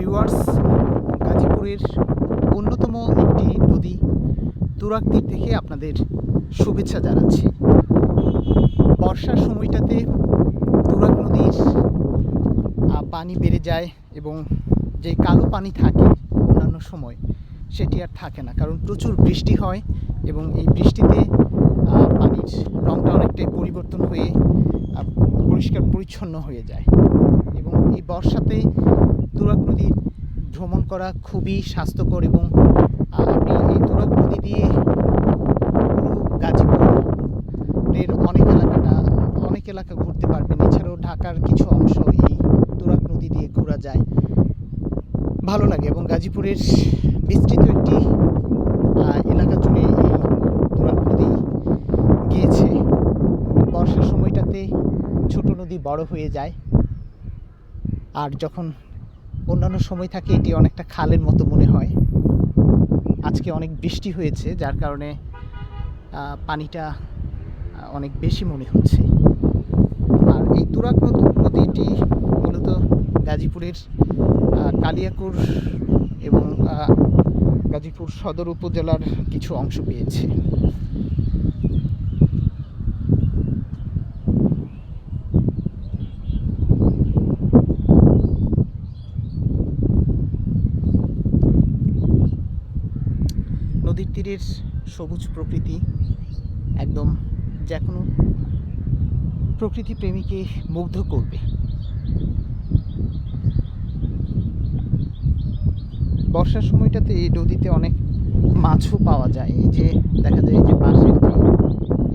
Viewers, গাজীপুরের অন্যতম একটি নদী তুরাগ তীর থেকে আপনাদের শুভেচ্ছা জানাচ্ছি। বর্ষার সময়টাতে তুরাগ নদীর পানি বেড়ে যায় এবং যে কালো পানি থাকে অন্যান্য সময় সেটি আর থাকে না, কারণ প্রচুর বৃষ্টি হয় এবং এই বৃষ্টিতে পানির রঙটা অনেকটাই পরিবর্তন হয়ে পরিষ্কার পরিচ্ছন্ন হয়ে যায়। এবং এই বর্ষাতে তুরাগ নদী ভ্রমণ করা খুবই স্বাস্থ্যকর এবং আপনি এই তুরাগ নদী দিয়ে পুরো গাজীপুরের অনেক এলাকা ঘুরতে পারবেন। এছাড়াও ঢাকার কিছু অংশ এই তুরাগ নদী দিয়ে ঘোরা যায়, ভালো লাগে। এবং গাজীপুরের বিস্তৃত একটি এলাকা জুড়ে এই তুরাগ নদী গিয়েছে। বর্ষার সময়টাতে ছোট নদী বড় হয়ে যায়, আর যখন অন্যান্য সময় থাকে এটি অনেকটা খালের মতো মনে হয়। আজকে অনেক বৃষ্টি হয়েছে, যার কারণে পানিটা অনেক বেশি মনে হচ্ছে। আর এই তুরাগ নদীটি মূলত গাজীপুরের কালিয়াকৈর এবং গাজীপুর সদর উপজেলার কিছু অংশ পেয়েছে। নদীর তীরের সবুজ প্রকৃতি একদম যে কোনো প্রকৃতি প্রেমীকে মুগ্ধ করবে। বর্ষার সময়টাতে এই নদীতে অনেক মাছও পাওয়া যায়। এই যে দেখা যায় যে বাঁশের যে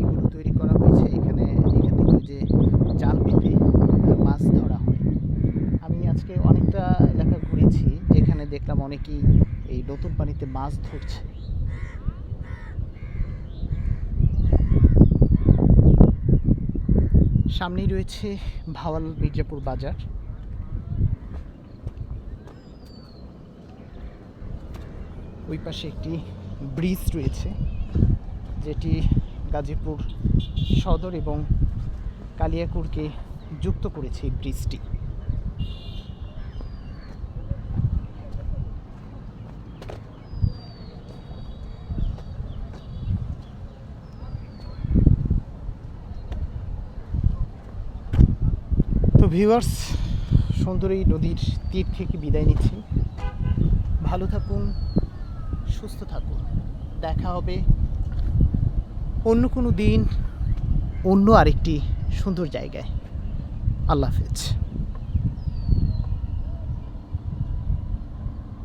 এগুলো তৈরি করা হয়েছে, এখান থেকে যে জাল পেতে মাছ ধরা হয়। আমি আজকে অনেকটা এলাকা ঘুরেছি, যেখানে দেখলাম অনেকেই এই নতুন পানিতে মাছ ধরছে। সামনেই রয়েছে ভাওয়াল মির্জাপুর বাজার। ওই পাশে একটি ব্রিজ রয়েছে, যেটি গাজীপুর সদর এবং কালিয়াকৈরকে যুক্ত করেছে এই ব্রিজটি। তো ভিউয়ার্স, সুন্দর এই নদীর তীর থেকে বিদায় নিচ্ছি। ভালো থাকুন, সুস্থ থাকুন। দেখা হবে অন্য কোনো দিন অন্য আরেকটি সুন্দর জায়গায়। আল্লাহ হাফেজ।